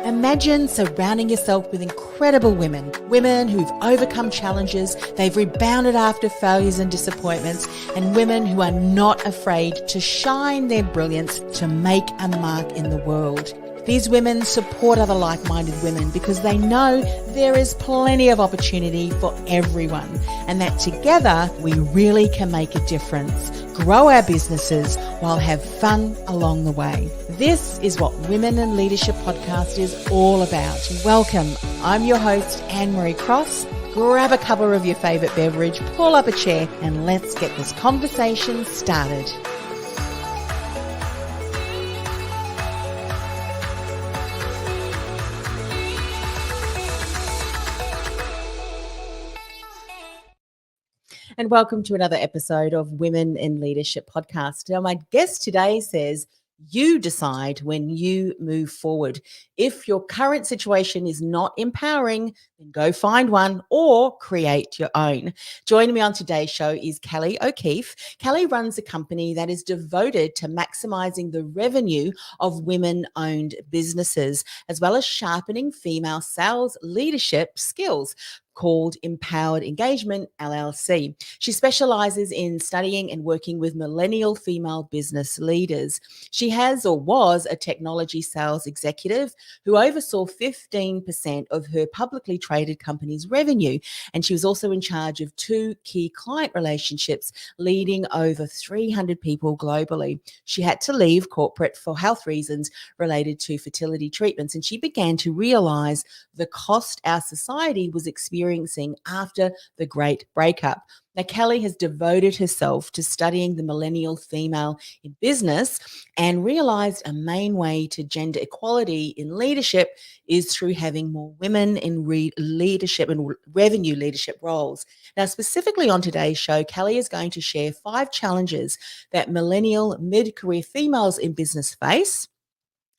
Imagine surrounding yourself with incredible women who've overcome challenges, they've rebounded after failures and disappointments, and women who are not afraid to shine their brilliance to make a mark in the world. These women support other like-minded women because they know there is plenty of opportunity for everyone and that together we really can make a difference, grow our businesses while have fun along the way. This is what Women in Leadership Podcast is all about. Welcome. I'm your host, Anne-Marie Cross. Grab a cuppa of your favourite beverage, pull up a chair and let's get this conversation started. And welcome to another episode of Women in Leadership Podcast. Now, my guest today says, you decide when you move forward. If your current situation is not empowering, then go find one or create your own. Joining me on today's show is Kelley O'Keeffe. Kelley runs a company that is devoted to maximizing the revenue of women-owned businesses, as well as sharpening female sales leadership skills, called Empowered Engagement LLC. She specializes in studying and working with millennial female business leaders. She has or was a technology sales executive who oversaw 15% of her publicly traded company's revenue. And she was also in charge of 2 key client relationships, leading over 300 people globally. She had to leave corporate for health reasons related to fertility treatments. And she began to realize the cost our society was experiencing after the Great Breakup. Now, Kelley has devoted herself to studying the millennial female in business and realized a main way to gender equality in leadership is through having more women in leadership and revenue leadership roles. Now, specifically on today's show, Kelley is going to share 5 challenges that millennial mid-career females in business face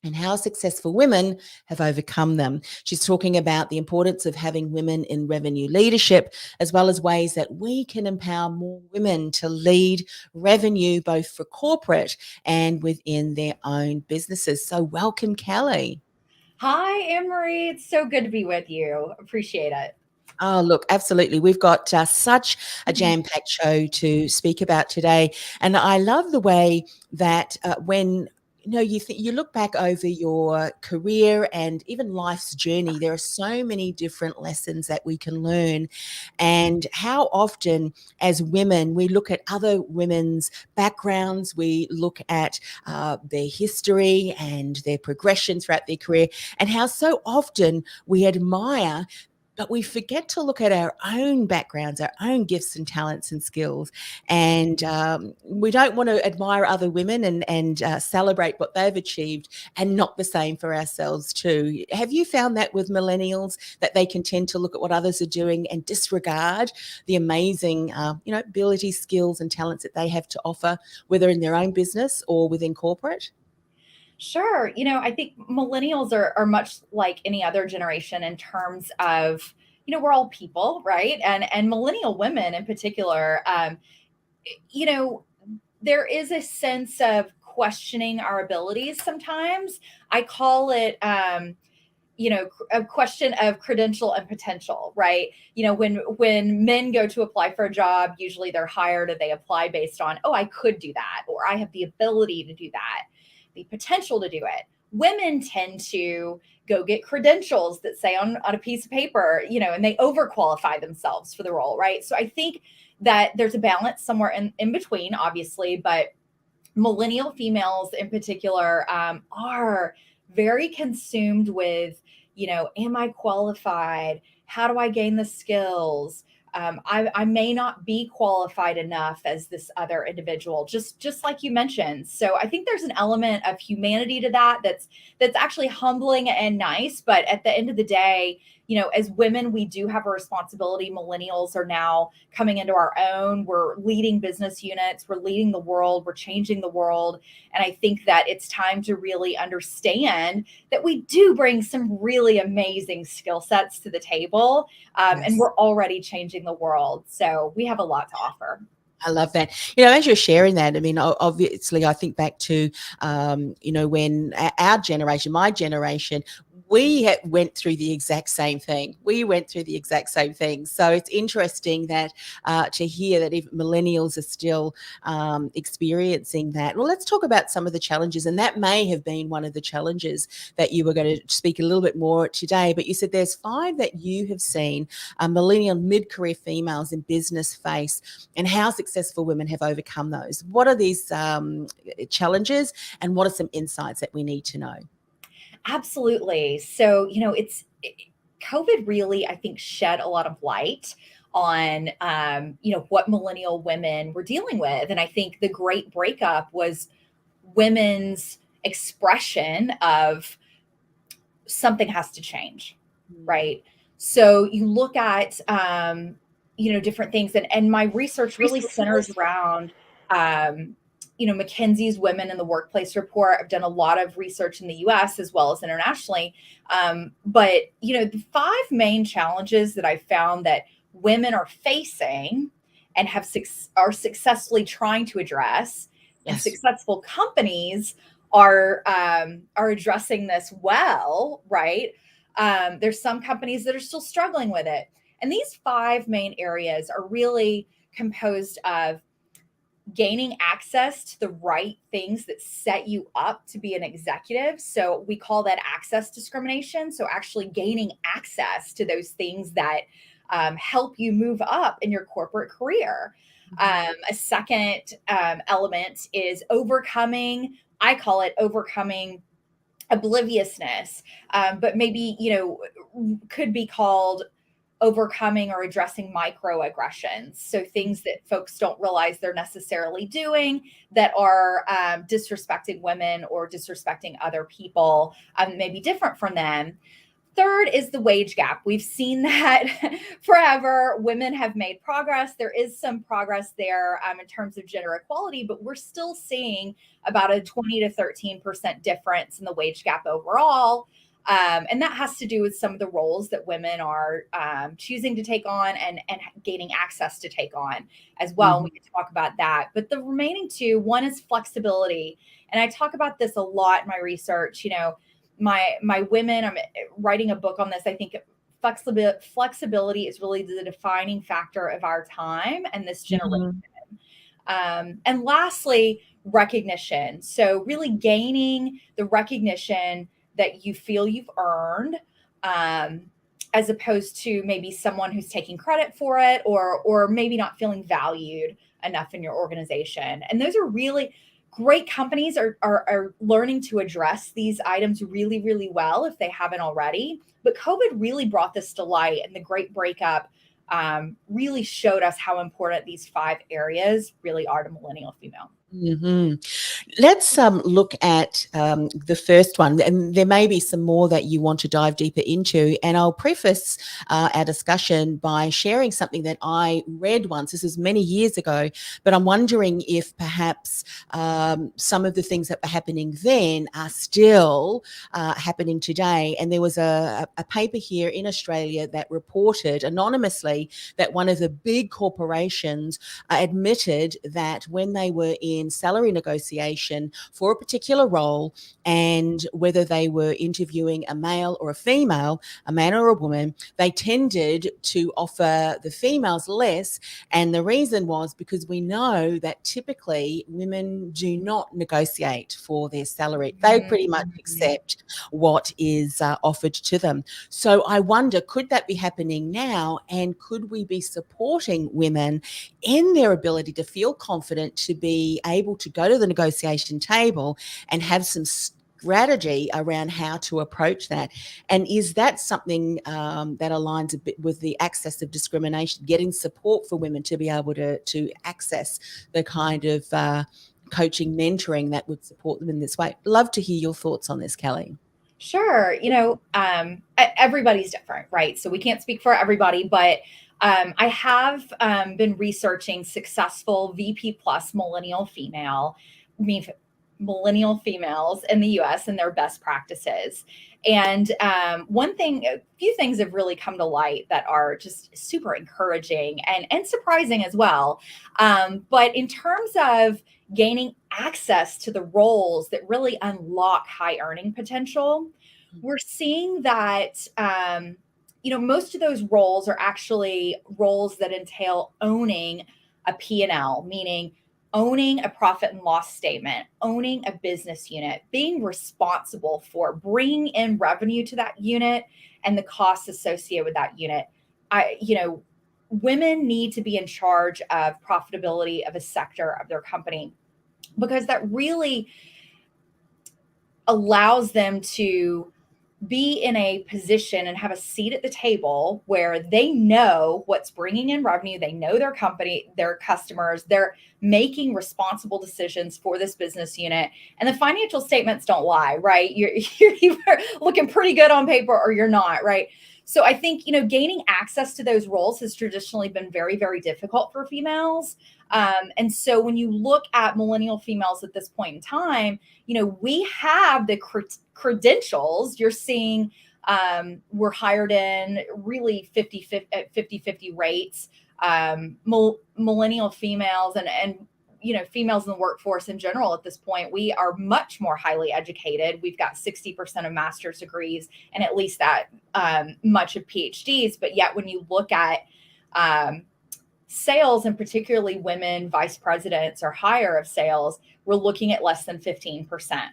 and how successful women have overcome them. She's talking about the importance of having women in revenue leadership, as well as ways that we can empower more women to lead revenue, both for corporate and within their own businesses. So welcome, Kelley. Hi, Anne-Marie. It's so good to be with you. Appreciate it. Oh, look, absolutely. We've got such a jam-packed show to speak about today. And I love the way that when you look back over your career and even life's journey, there are so many different lessons that we can learn. And how often as women, we look at other women's backgrounds, we look at their history and their progression throughout their career, and how so often we admire, but we forget to look at our own backgrounds, our own gifts and talents and skills. And we don't want to admire other women and celebrate what they've achieved and not the same for ourselves too. Have you found that with millennials, that they can tend to look at what others are doing and disregard the amazing abilities, skills and talents that they have to offer, whether in their own business or within corporate? Sure. I think millennials are much like any other generation in terms of, we're all people, right? And millennial women in particular, there is a sense of questioning our abilities sometimes. I call it, a question of credential and potential, right? When men go to apply for a job, usually they're hired and they apply based on, oh, I could do that, or I have the ability to do that, the potential to do it. Women tend to go get credentials that say on a piece of paper, and they overqualify themselves for the role, right? So I think that there's a balance somewhere in between, obviously, but millennial females in particular are very consumed with, am I qualified? How do I gain the skills? I may not be qualified enough as this other individual, just like you mentioned. So I think there's an element of humanity to that's actually humbling and nice. But at the end of the day, as women, we do have a responsibility. Millennials are now coming into our own. We're leading business units. We're leading the world. We're changing the world. And I think that it's time to really understand that we do bring some really amazing skill sets to the table. Yes. And we're already changing the world. So we have a lot to offer. I love that. As you're sharing that, I mean, obviously, I think back to, when our generation, my generation, went through the exact same thing. So it's interesting that to hear that if millennials are still experiencing that. Well, let's talk about some of the challenges, and that may have been one of the challenges that you were going to speak a little bit more today. But you said there's 5 that you have seen millennial mid-career females in business face, and how successful women have overcome those. What are these challenges, and what are some insights that we need to know? Absolutely. So, COVID really, I think, shed a lot of light on, what millennial women were dealing with. And I think the Great Breakup was women's expression of something has to change, right? So you look at, different things, and my research really centers around, McKinsey's Women in the Workplace report. I've done a lot of research in the US as well as internationally. But, the 5 main challenges that I found that women are facing and are successfully trying to address, and Yes. successful companies are addressing this well, right? There's some companies that are still struggling with it. And these 5 main areas are really composed of gaining access to the right things that set you up to be an executive. So we call that access discrimination. So actually gaining access to those things that help you move up in your corporate career. A second element is I call it overcoming obliviousness, but maybe, could be called overcoming or addressing microaggressions. So things that folks don't realize they're necessarily doing that are disrespecting women or disrespecting other people, maybe different from them. Third is the wage gap. We've seen that forever. Women have made progress. There is some progress there in terms of gender equality, but we're still seeing about a 20 to 13% difference in the wage gap overall. And that has to do with some of the roles that women are choosing to take on and gaining access to take on as well. We can talk about that. But the remaining 2, one is flexibility. And I talk about this a lot in my research. My women, I'm writing a book on this. I think flexibility is really the defining factor of our time and this generation. And lastly, recognition. So really gaining the recognition that you feel you've earned, as opposed to maybe someone who's taking credit for it, or maybe not feeling valued enough in your organization. And those are really great. Companies are learning to address these items really, really well if they haven't already. But COVID really brought this to light, and the Great Breakup really showed us how important these 5 areas really are to millennial female. Let's look at the first one, and there may be some more that you want to dive deeper into. And I'll preface our discussion by sharing something that I read once. This is many years ago, but I'm wondering if perhaps some of the things that were happening then are still happening today. And there was a paper here in Australia that reported anonymously that one of the big corporations admitted that when they were in salary negotiation for a particular role, and whether they were interviewing a male or a female, a man or a woman, they tended to offer the females less. And the reason was because we know that typically women do not negotiate for their salary. They pretty much accept what is offered to them. So I wonder, could that be happening now? And could we be supporting women in their ability to feel confident to be able to go to the negotiation table and have some strategy around how to approach that? And is that something that aligns a bit with the access of discrimination, getting support for women to be able to access the kind of coaching, mentoring that would support them in this way? Love to hear your thoughts on this, Kelley. Sure. Everybody's different, right? So we can't speak for everybody, but I have been researching successful VP plus millennial females in the US and their best practices. And a few things have really come to light that are just super encouraging and surprising as well. But in terms of gaining access to the roles that really unlock high earning potential, we're seeing that, most of those roles are actually roles that entail owning a P&L, meaning owning a profit and loss statement, owning a business unit, being responsible for bringing in revenue to that unit and the costs associated with that unit. Women need to be in charge of profitability of a sector of their company, because that really allows them to be in a position and have a seat at the table where they know what's bringing in revenue. They know their company, their customers, they're making responsible decisions for this business unit. And the financial statements don't lie, right? You're either looking pretty good on paper or you're not, right? So I think, gaining access to those roles has traditionally been very, very difficult for females. And so when you look at millennial females at this point in time, we have the credentials. You're seeing we're hired in really 50-50 rates. Millennial females and females in the workforce in general at this point, we are much more highly educated. We've got 60% of master's degrees and at least that much of PhDs. But yet when you look at sales, and particularly women vice presidents or higher of sales, we're looking at less than 15%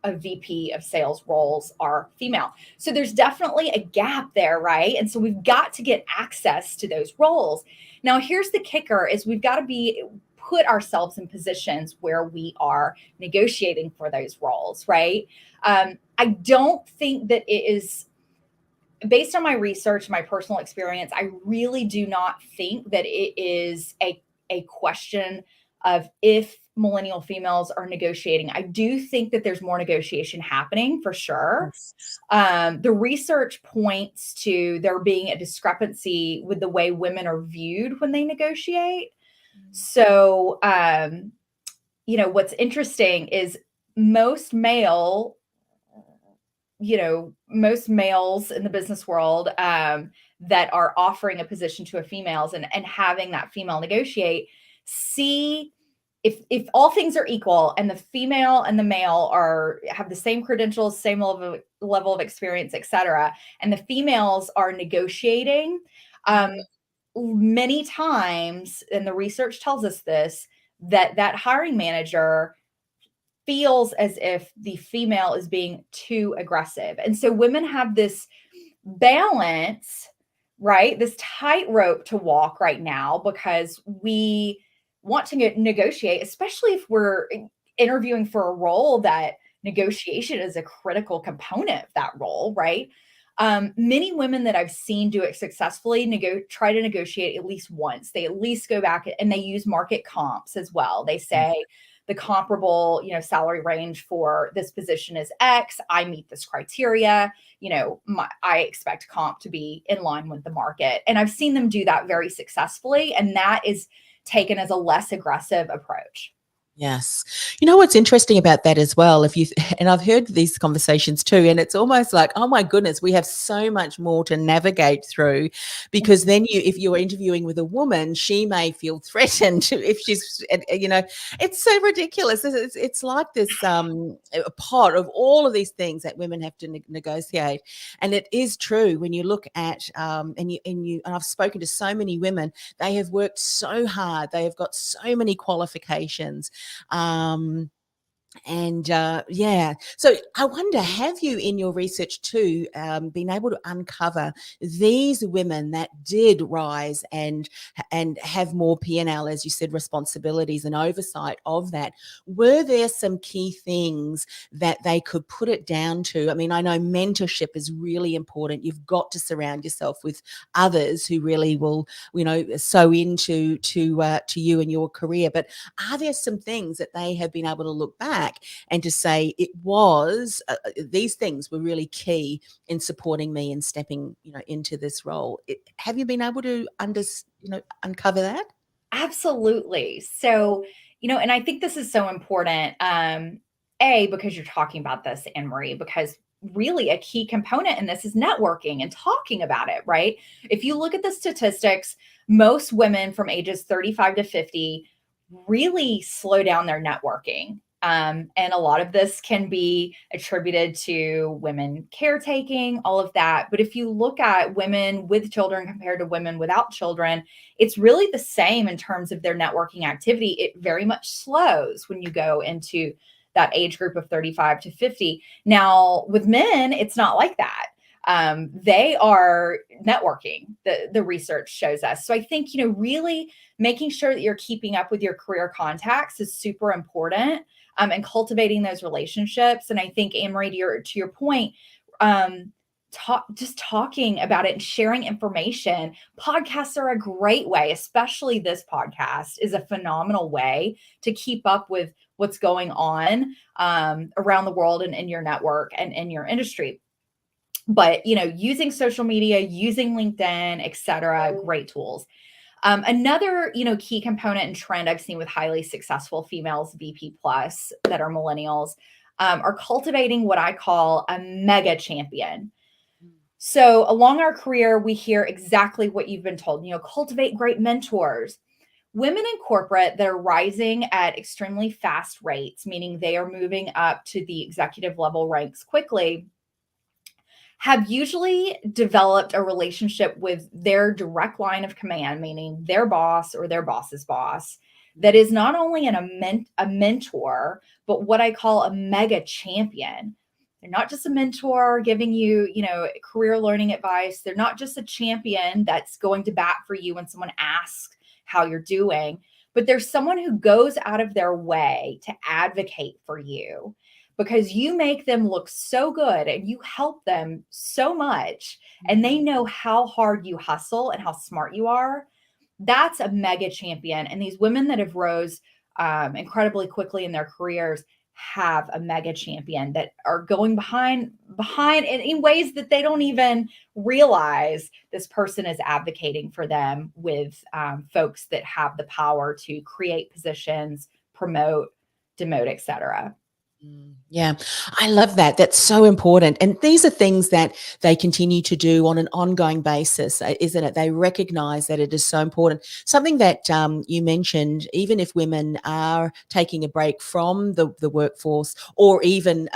of VP of sales roles are female. So there's definitely a gap there, right? And so we've got to get access to those roles. Now, here's the kicker is we've got to put ourselves in positions where we are negotiating for those roles, right? I don't think that it is, based on my research, my personal experience, I really do not think that it is a question of if millennial females are negotiating. I do think that there's more negotiation happening for sure. The research points to there being a discrepancy with the way women are viewed when they negotiate. So, what's interesting is most males in the business world that are offering a position to a females and having that female negotiate, see if all things are equal and the female and the male have the same credentials, same level of experience, et cetera, and the females are negotiating, many times, and the research tells us this, that hiring manager feels as if the female is being too aggressive. And so women have this balance, right? This tightrope to walk right now because we want to negotiate, especially if we're interviewing for a role that negotiation is a critical component of that role, right? Many women that I've seen do it successfully try to negotiate at least once. They at least go back and they use market comps as well. They say the comparable, salary range for this position is X. I meet this criteria. I expect comp to be in line with the market. And I've seen them do that very successfully. And that is taken as a less aggressive approach. Yes. You know what's interesting about that as well, and I've heard these conversations too, and it's almost like, oh my goodness, we have so much more to navigate through, because then if you're interviewing with a woman, she may feel threatened if she's, it's so ridiculous. It's like this a pot of all of these things that women have to negotiate. And it is true when you look at, and I've spoken to so many women, they have worked so hard. They have got so many qualifications. So I wonder, have you in your research too been able to uncover these women that did rise and have more P&L, as you said, responsibilities and oversight of that? Were there some key things that they could put it down to? I mean, I know mentorship is really important. You've got to surround yourself with others who really will, sow into you and your career. But are there some things that they have been able to look back and to say it was these things were really key in supporting me and stepping into this role? Have you been able to uncover that? Absolutely. So, and I think this is so important, because you're talking about this, Anne-Marie, because really a key component in this is networking and talking about it, right? If you look at the statistics, most women from ages 35 to 50 really slow down their networking. And a lot of this can be attributed to women caretaking, all of that. But if you look at women with children compared to women without children, it's really the same in terms of their networking activity. It very much slows when you go into that age group of 35 to 50. Now, with men, it's not like that. They are networking, the research shows us. So I think, really making sure that you're keeping up with your career contacts is super important, and cultivating those relationships. And I think, Anne-Marie, to your point, just talking about it and sharing information. Podcasts are a great way, especially this podcast is a phenomenal way to keep up with what's going on around the world and in your network and in your industry. But, using social media, using LinkedIn, et cetera, great tools. Another, key component and trend I've seen with highly successful females, VP plus, that are millennials, are cultivating what I call a mega champion. So along our career, we hear exactly what you've been told, cultivate great mentors. Women in corporate that are rising at extremely fast rates, meaning they are moving up to the executive level ranks quickly, have usually developed a relationship with their direct line of command, meaning their boss or their boss's boss, that is not only a mentor, but what I call a mega champion. They're not just a mentor giving you, career learning advice. They're not just a champion that's going to bat for you when someone asks how you're doing, but there's someone who goes out of their way to advocate for you, because you make them look so good and you help them so much, and they know how hard you hustle and how smart you are. That's a mega champion. And these women that have rose incredibly quickly in their careers have a mega champion that are going behind in ways that they don't even realize this person is advocating for them with folks that have the power to create positions, promote, demote, et cetera. Yeah, I love that. That's so important. And these are things that they continue to do on an ongoing basis, isn't it? They recognize that it is so important. Something that you mentioned, even if women are taking a break from the workforce, or even,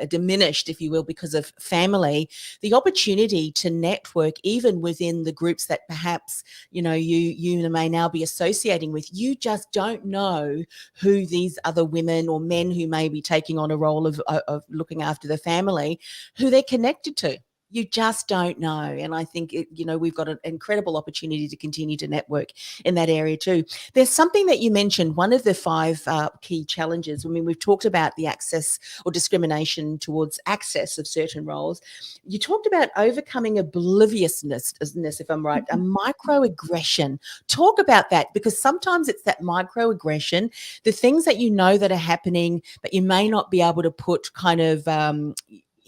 diminished, if you will, because of family, the opportunity to network, even within the groups that perhaps, you may now be associating with, you just don't know who these other women or men who may be taking on a role of looking after the family, who they're connected to. You just don't know. And I think, we've got an incredible opportunity to continue to network in that area too. There's something that you mentioned, one of the 5 key challenges. I mean, we've talked about the access or discrimination towards access of certain roles. You talked about overcoming obliviousness, if I'm right, a microaggression. Talk about that, because sometimes it's that microaggression, the things that that are happening, but you may not be able to put kind of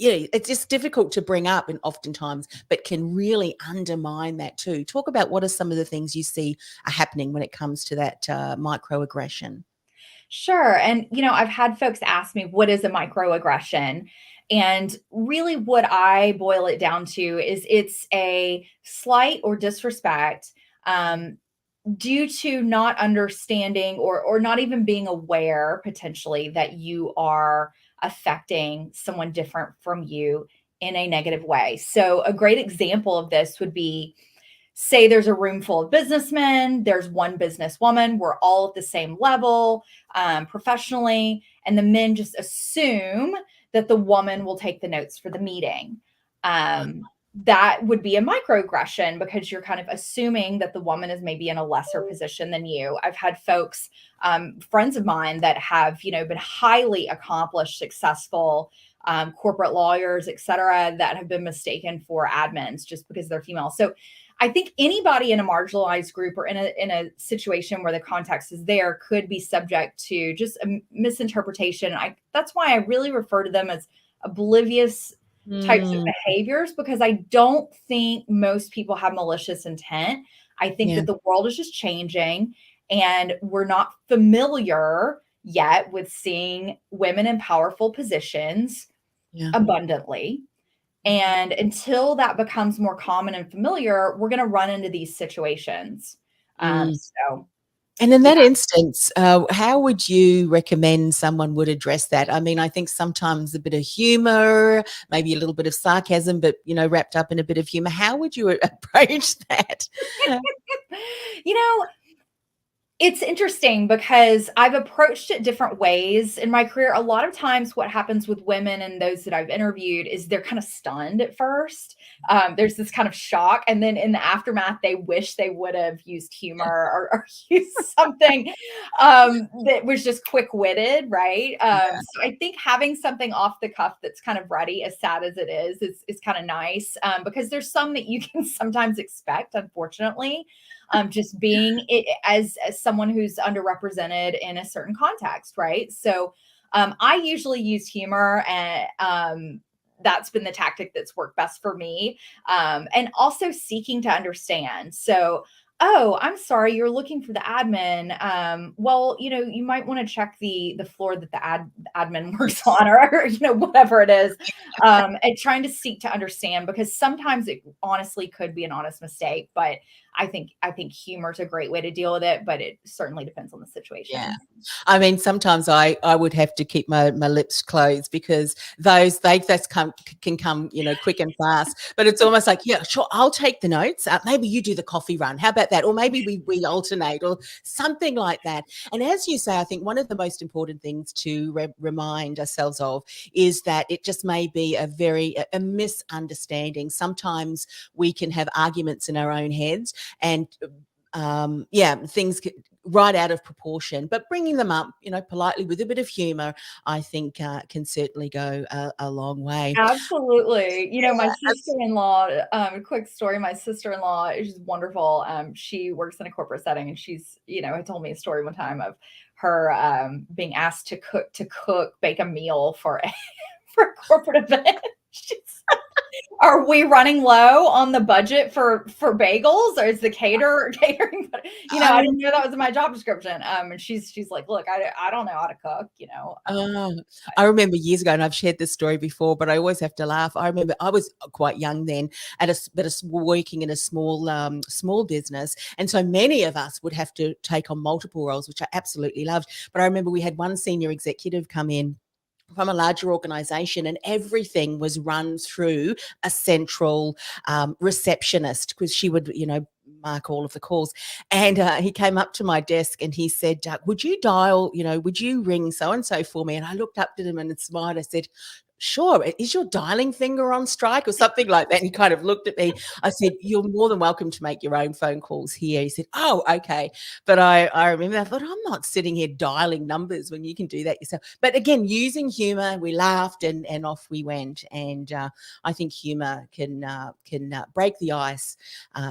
it's just difficult to bring up, and oftentimes, but can really undermine that too. Talk about what are some of the things you see are happening when it comes to that microaggression. Sure. And, I've had folks ask me, what is a microaggression? And really what I boil it down to is it's a slight or disrespect due to not understanding or not even being aware potentially that you are affecting someone different from you in a negative way. So a great example of this would be, say there's a room full of businessmen, there's one businesswoman, we're all at the same level professionally, and the men just assume that the woman will take the notes for the meeting. That would be a microaggression, because you're kind of assuming that the woman is maybe in a lesser position than you. I've had folks, friends of mine that have, been highly accomplished, successful corporate lawyers, et cetera, that have been mistaken for admins just because they're female. So I think anybody in a marginalized group or in a situation where the context is there could be subject to just a misinterpretation. That's why I really refer to them as oblivious types of behaviors, because I don't think most people have malicious intent. I think that the world is just changing, and we're not familiar yet with seeing women in powerful positions abundantly. And until that becomes more common and familiar, we're going to run into these situations. So And in Yeah. that instance, how would you recommend someone would address that? I mean, I think sometimes a bit of humor, maybe a little bit of sarcasm, but, wrapped up in a bit of humor. How would you approach that? You know, it's interesting because I've approached it different ways in my career. A lot of times, what happens with women and those that I've interviewed is they're kind of stunned at first. There's this kind of shock. And then in the aftermath, they wish they would have used humor or used something that was just quick witted, right? So I think having something off the cuff that's kind of ready, as sad as it is kind of nice, because there's some that you can sometimes expect, unfortunately, just being it, as someone who's underrepresented in a certain context, right? So I usually use humor, and that's been the tactic that's worked best for me, and also seeking to understand. So, oh, I'm sorry, you're looking for the admin. Well, you might want to check the floor that the admin works on, or whatever it is, and trying to seek to understand, because sometimes it honestly could be an honest mistake, but I think humor is a great way to deal with it, but it certainly depends on the Yeah. situation. I mean, sometimes I would have to keep my lips closed because can come, quick and fast. But it's almost like, yeah, sure, I'll take the notes. Maybe you do the coffee run. How about that? Or maybe we alternate or something like that. And as you say, I think one of the most important things to remind ourselves of is that it just may be a misunderstanding. Sometimes we can have arguments in our own heads, and things right out of proportion, but bringing them up, politely with a bit of humor, I think can certainly go a long way. Absolutely. My Yeah, sister-in-law, a quick story, my sister-in-law is wonderful. She works in a corporate setting, and she's, had told me a story one time of her being asked to bake a meal for a for a corporate event. She's Are we running low on the budget for bagels, or is the catering? I I didn't know that was in my job description. And she's like, look, I don't know how to cook. Oh, I remember years ago, and I've shared this story before, but I always have to laugh. I remember I was quite young then, working in a small business, and so many of us would have to take on multiple roles, which I absolutely loved. But I remember we had one senior executive come in from a larger organization, and everything was run through a central receptionist, because she would, mark all of the calls. And he came up to my desk and he said, would you would you ring so and so for me? And I looked up at him and smiled. I said, sure. Is your dialing finger on strike or something like that? And he kind of looked at me. I said, you're more than welcome to make your own phone calls here. He said, oh, okay. But I remember, I thought, I'm not sitting here dialing numbers when you can do that yourself. But again, using humor, we laughed and off we went. And I think humor can break the ice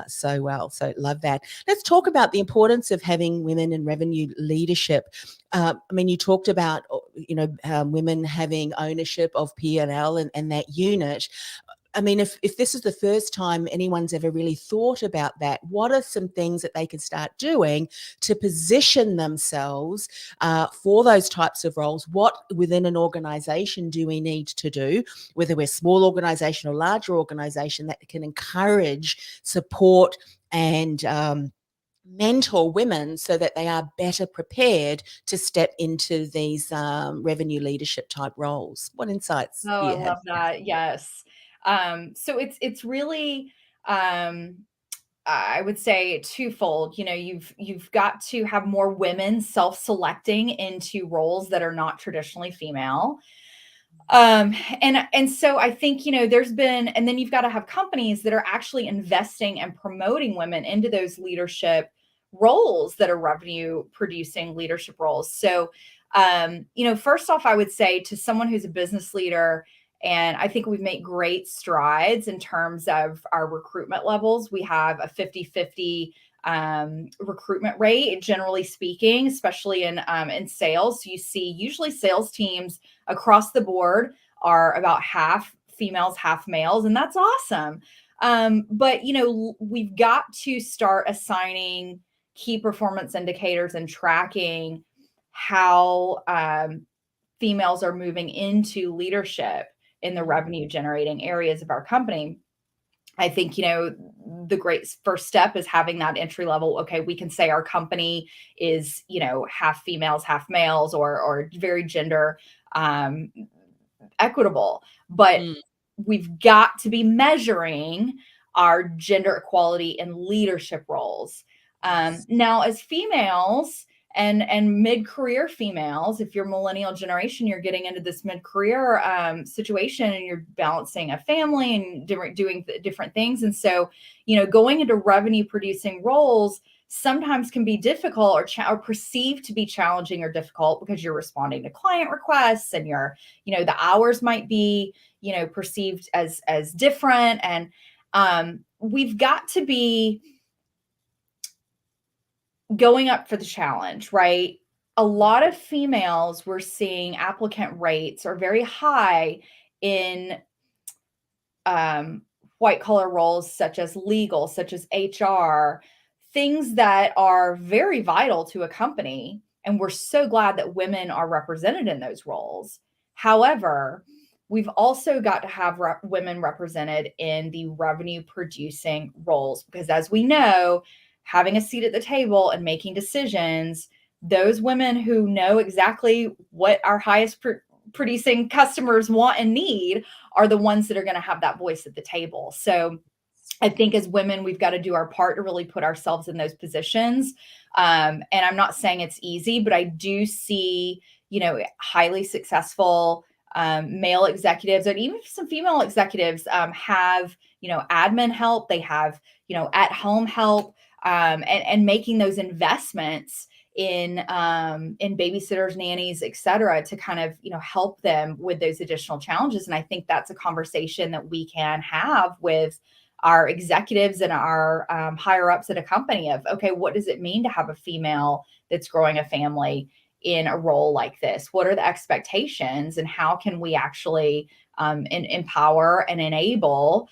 so well. So love that. Let's talk about the importance of having women in revenue leadership. I mean, you talked about, women having ownership of P&L and that unit. I mean, if this is the first time anyone's ever really thought about that, what are some things that they can start doing to position themselves for those types of roles? What within an organization do we need to do, whether we're small organization or larger organization, that can encourage, support, and mentor women so that they are better prepared to step into these revenue leadership type roles? What insights Oh, do I you have? love that. Yes. So it's really, I would say, twofold. You've got to have more women self-selecting into roles that are not traditionally female. And so I think, there's been, and then you've got to have companies that are actually investing and promoting women into those leadership roles that are revenue producing leadership roles. So, first off, I would say to someone who's a business leader, and I think we've made great strides in terms of our recruitment levels. We have a 50-50 recruitment rate, generally speaking, especially in sales. So you see usually sales teams across the board are about half females, half males, and that's awesome. But we've got to start assigning key performance indicators and tracking how females are moving into leadership in the revenue generating areas of our company. I think, the great first step is having that entry level. Okay, we can say our company is, half females, half males, or very gender um, equitable. But Mm. we've got to be measuring our gender equality in leadership roles. Yes. Now, as females and mid-career females, if you're millennial generation, you're getting into this mid-career situation, and you're balancing a family and doing different things. And so, going into revenue producing roles sometimes can be difficult, or perceived to be challenging or difficult, because you're responding to client requests, and the hours might be, perceived as different. And we've got to be going up for the challenge, right? A lot of females, we're seeing applicant rates are very high in um, white collar roles, such as legal, such as HR, things that are very vital to a company. And we're so glad that women are represented in those roles. However, we've also got to have women represented in the revenue producing roles, because as we know, having a seat at the table and making decisions, those women who know exactly what our highest producing customers want and need are the ones that are going to have that voice at the table. So I think as women, we've got to do our part to really put ourselves in those positions. And I'm not saying it's easy, but I do see, highly successful male executives, and even some female executives have, admin help. They have, at home help, and making those investments in babysitters, nannies, et cetera, to kind of, help them with those additional challenges. And I think that's a conversation that we can have with our executives and our higher ups at a company of, okay, what does it mean to have a female that's growing a family in a role like this? What are the expectations, and how can we actually empower and enable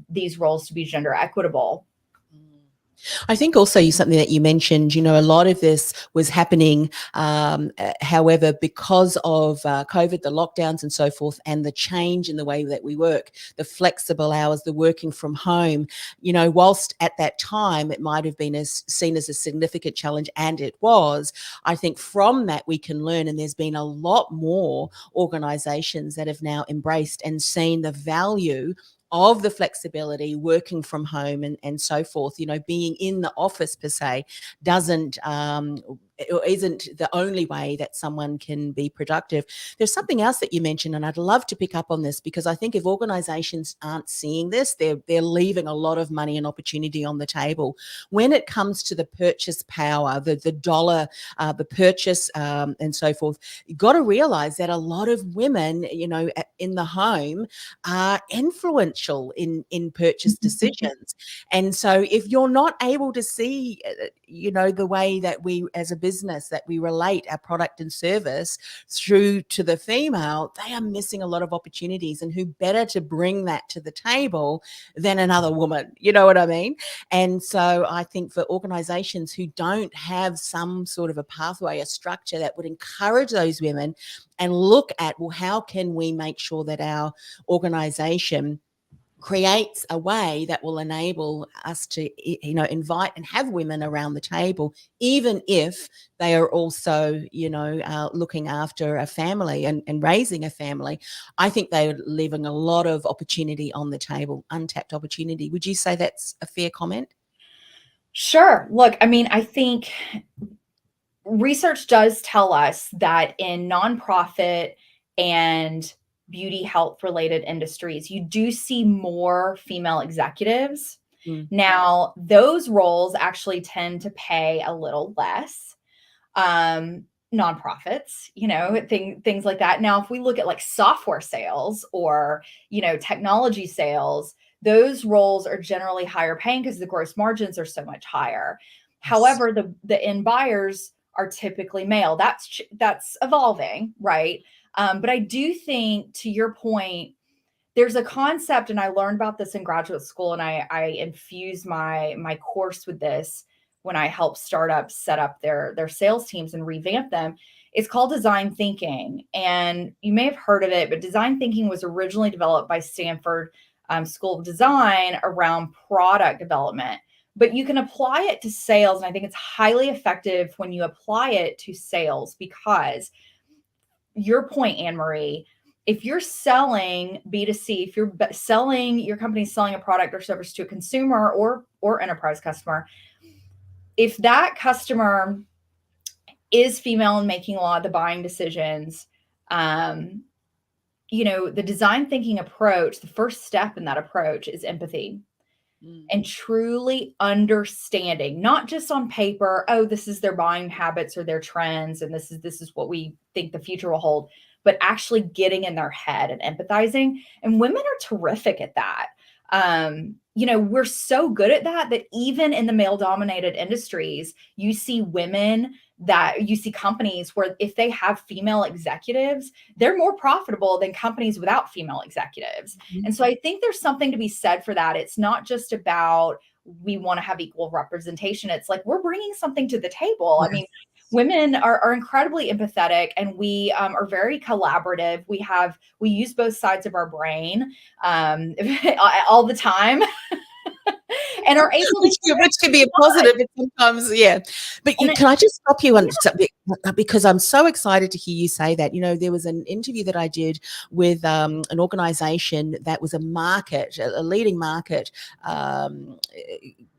these roles to be gender equitable? I think also something that you mentioned, a lot of this was happening, however, because of COVID, the lockdowns and so forth, and the change in the way that we work, the flexible hours, the working from home, whilst at that time it might have been seen as a significant challenge, and it was, I think from that we can learn, and there's been a lot more organizations that have now embraced and seen the value of the flexibility, working from home and so forth. Being in the office per se doesn't or isn't the only way that someone can be productive. There's something else that you mentioned, and I'd love to pick up on this, because I think if organizations aren't seeing this, they're leaving a lot of money and opportunity on the table. When it comes to the purchase power, the dollar, the purchase, and so forth, you've got to realize that a lot of women, in the home are influential in purchase decisions. And so if you're not able to see, the way that we as a business, that we relate our product and service through to the female, they are missing a lot of opportunities. And who better to bring that to the table than another woman? You know what I mean? And so I think for organizations who don't have some sort of a pathway, a structure that would encourage those women and look at, well, how can we make sure that our organization creates a way that will enable us to, invite and have women around the table, even if they are also, looking after a family and raising a family. I think they're leaving a lot of opportunity on the table, untapped opportunity. Would you say that's a fair comment? Sure. Look, I mean, I think research does tell us that in nonprofit and beauty health related industries, you do see more female executives. Mm. Now, those roles actually tend to pay a little less. Nonprofits, things like that. Now, if we look at like software sales or, technology sales, those roles are generally higher paying because the gross margins are so much higher. Yes. However, the end buyers are typically male. That's evolving, right? But I do think, to your point, there's a concept, and I learned about this in graduate school, and I infused my course with this when I helped startups set up their sales teams and revamp them. It's called design thinking, and you may have heard of it, but design thinking was originally developed by Stanford school of design around product development. But you can apply it to sales. And I think it's highly effective when you apply it to sales, because your point, Anne Marie, if you're selling B2C, if you're selling, your company's selling a product or service to a consumer or enterprise customer, if that customer is female and making a lot of the buying decisions, the design thinking approach, the first step in that approach is empathy. And truly understanding, not just on paper, oh, this is their buying habits or their trends, and this is what we think the future will hold, but actually getting in their head and empathizing. And women are terrific at that. We're so good at that even in the male dominated industries, you see companies where if they have female executives, they're more profitable than companies without female executives. Mm-hmm. And so I think there's something to be said for that. It's not just about we want to have equal representation. It's like we're bringing something to the table. Yes. I mean, women are incredibly empathetic, and we are very collaborative. We use both sides of our brain all the time. And are able which can be a positive, but sometimes, yeah. But can I just stop you on something, because I'm so excited to hear you say that. There was an interview that I did with an organization that was a leading market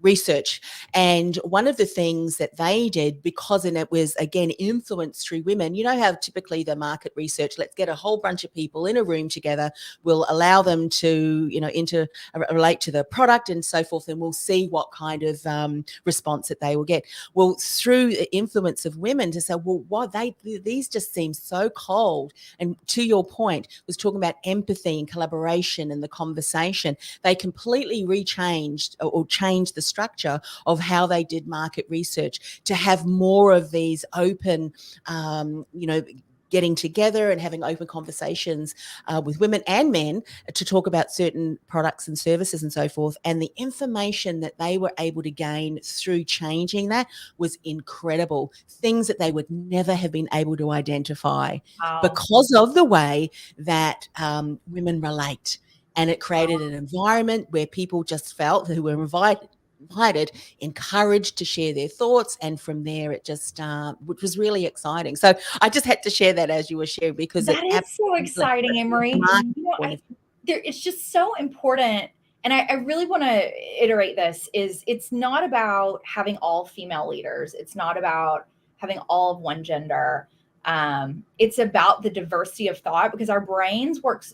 research. And one of the things that they did, because it was, again, influenced through women, how typically the market research, let's get a whole bunch of people in a room together, we'll allow them to, relate to the product and so forth, and we'll see what kind of response that they will get. Well, through the influence of women, to say, well, these just seem so cold. And to your point, was talking about empathy and collaboration and the conversation. They completely changed the structure of how they did market research to have more of these open, getting together and having open conversations with women and men to talk about certain products and services and so forth. And the information that they were able to gain through changing that was incredible. Things that they would never have been able to identify. Wow. Because of the way that women relate. And it created an environment where people just felt who were invited, encouraged to share their thoughts, and from there it just which was really exciting. So I just had to share that as you were sharing, because that is so exciting, Anne-Marie. It's just so important, and I really want to iterate this, is it's not about having all female leaders, it's not about having all of one gender. It's about the diversity of thought, because our brains work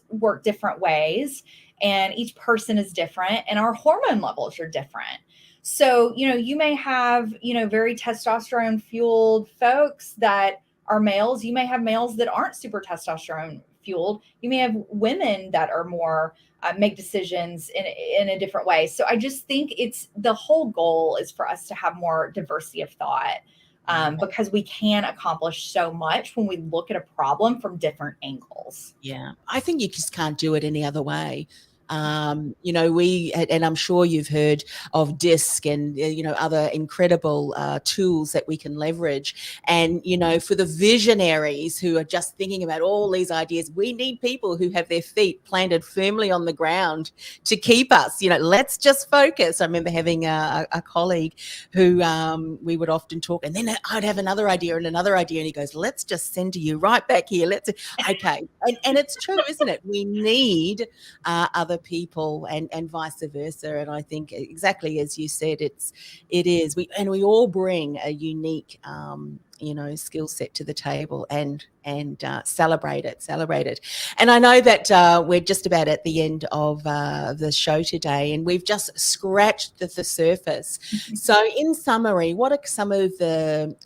different ways, and each person is different, and our hormone levels are different. So, you may have, very testosterone fueled folks that are males. You may have males that aren't super testosterone fueled. You may have women that are more make decisions in a different way. So I just think the whole goal is for us to have more diversity of thought, because we can accomplish so much when we look at a problem from different angles. Yeah, I think you just can't do it any other way. And I'm sure you've heard of DISC and, other incredible tools that we can leverage. And, for the visionaries who are just thinking about all these ideas, we need people who have their feet planted firmly on the ground to keep us, let's just focus. I remember having a colleague who we would often talk, and then I'd have another idea. And he goes, let's just send you right back here. Okay. And it's true, isn't it? We need other people and vice versa. And I think exactly as you said, it is. We all bring a unique skill set to the table, and celebrate it. And I know that we're just about at the end of the show today, and we've just scratched the surface. Mm-hmm. So in summary, what are some of the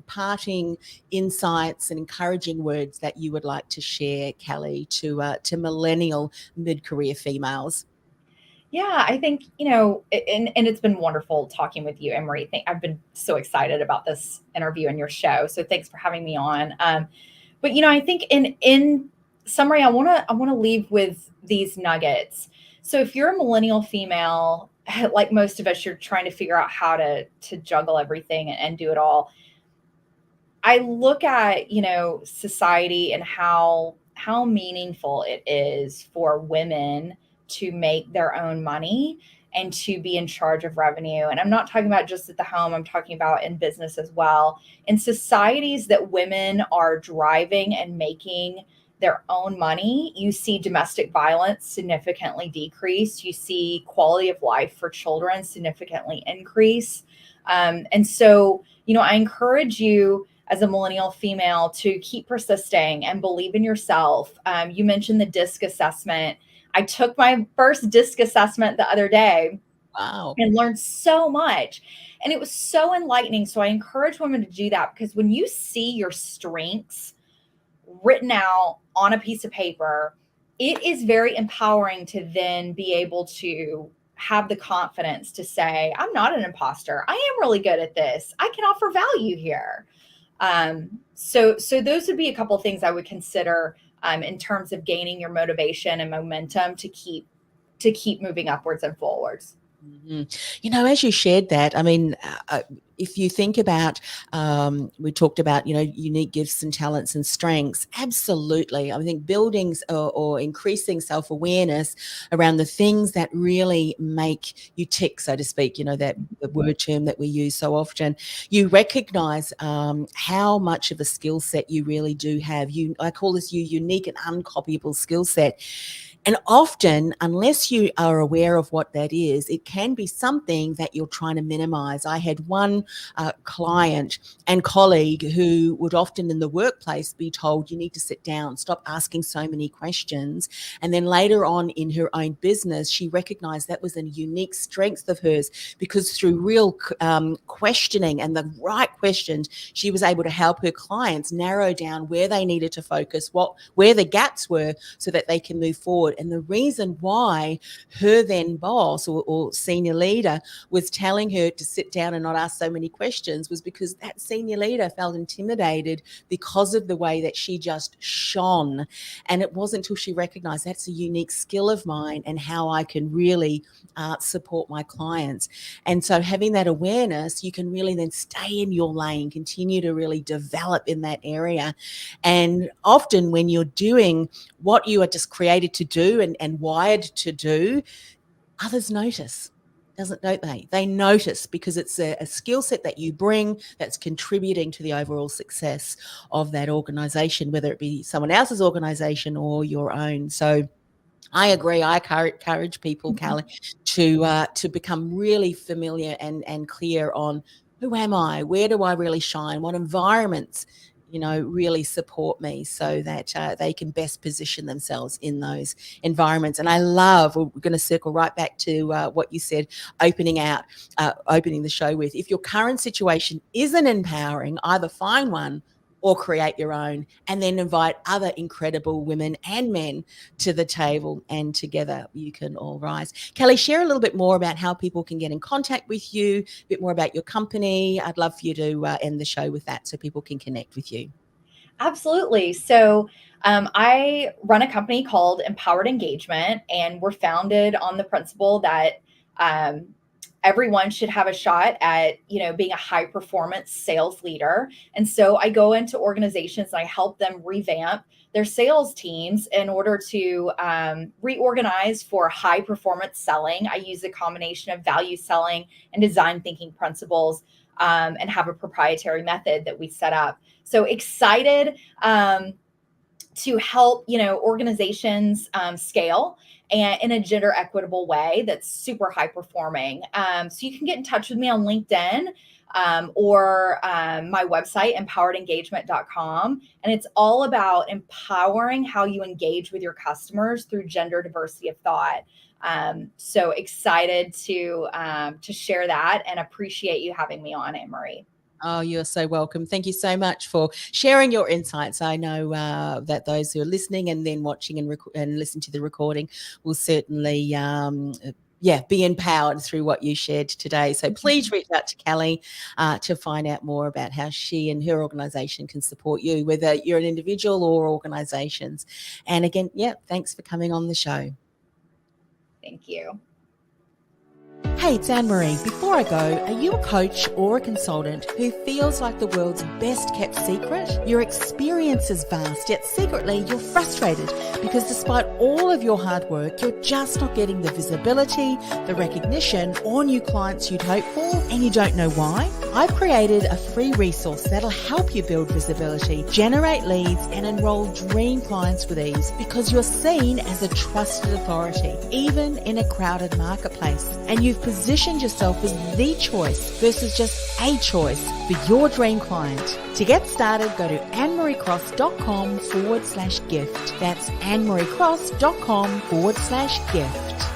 parting insights and encouraging words that you would like to share, Kelley, to millennial mid-career females? Yeah, I think, and it's been wonderful talking with you, Anne-Marie. I've been so excited about this interview and your show. So thanks for having me on. But, I think in summary, I want to leave with these nuggets. So if you're a millennial female, like most of us, you're trying to figure out how to juggle everything and do it all. I look at, society and how meaningful it is for women to make their own money and to be in charge of revenue. And I'm not talking about just at the home, I'm talking about in business as well. In societies that women are driving and making their own money, you see domestic violence significantly decrease. You see quality of life for children significantly increase. And so, I encourage you as a millennial female to keep persisting and believe in yourself. You mentioned the DISC assessment. I took my first DISC assessment the other day. Wow. And learned so much. And it was so enlightening. So I encourage women to do that, because when you see your strengths written out on a piece of paper, it is very empowering to then be able to have the confidence to say, I'm not an imposter. I am really good at this. I can offer value here. So those would be a couple of things I would consider in terms of gaining your motivation and momentum to keep moving upwards and forwards. Mm-hmm. As you shared that, I mean, if you think about, we talked about, unique gifts and talents and strengths. Absolutely. I think building or increasing self-awareness around the things that really make you tick, so to speak, that the word term that we use so often, you recognize how much of a skill set you really do have. I call this your unique and uncopyable skill set. And often, unless you are aware of what that is, it can be something that you're trying to minimize. I had one client and colleague who would often in the workplace be told, you need to sit down, stop asking so many questions. And then later on in her own business, she recognized that was a unique strength of hers, because through real questioning and the right questions, she was able to help her clients narrow down where they needed to focus, where the gaps were, so that they can move forward. And the reason why her then boss or senior leader was telling her to sit down and not ask so many questions was because that senior leader felt intimidated because of the way that she just shone. And it wasn't until she recognized that's a unique skill of mine and how I can really support my clients. And so having that awareness, you can really then stay in your lane, continue to really develop in that area. And often when you're doing what you are just created to do and wired to do, others notice. Don't they? They notice because it's a skill set that you bring that's contributing to the overall success of that organization, whether it be someone else's organization or your own. So I agree. I encourage people, Kelley, to become really familiar and clear on who am I, where do I really shine, what environments really support me, so that they can best position themselves in those environments. And I love, we're going to circle right back to what you said, opening the show with, if your current situation isn't empowering, either find one or create your own, and then invite other incredible women and men to the table, and together you can all rise. Kelley, share a little bit more about how people can get in contact with you, a bit more about your company. I'd love for you to end the show with that so people can connect with you. Absolutely. So I run a company called Empowered Engagement, and we're founded on the principle that everyone should have a shot at, being a high performance sales leader. And so I go into organizations and I help them revamp their sales teams in order to reorganize for high performance selling. I use a combination of value selling and design thinking principles, and have a proprietary method that we set up. So excited to help, organizations scale and in a gender equitable way that's super high performing. So you can get in touch with me on LinkedIn or my website, empoweredengagement.com. And it's all about empowering how you engage with your customers through gender diversity of thought. So excited to share that, and appreciate you having me on, Anne-Marie. Oh, you're so welcome. Thank you so much for sharing your insights. I know that those who are listening and then watching and listen to the recording will certainly be empowered through what you shared today. So please reach out to Kelley to find out more about how she and her organization can support you, whether you're an individual or organizations. And again, thanks for coming on the show. Thank you. Hey, it's Anne-Marie. Before I go, are you a coach or a consultant who feels like the world's best kept secret? Your experience is vast, yet secretly you're frustrated because despite all of your hard work, you're just not getting the visibility, the recognition, or new clients you'd hope for, and you don't know why? I've created a free resource that'll help you build visibility, generate leads, and enroll dream clients with ease because you're seen as a trusted authority, even in a crowded marketplace. And you've positioned yourself as the choice versus just a choice for your dream client. To get started, go to annemariecross.com/gift. That's annemariecross.com/gift.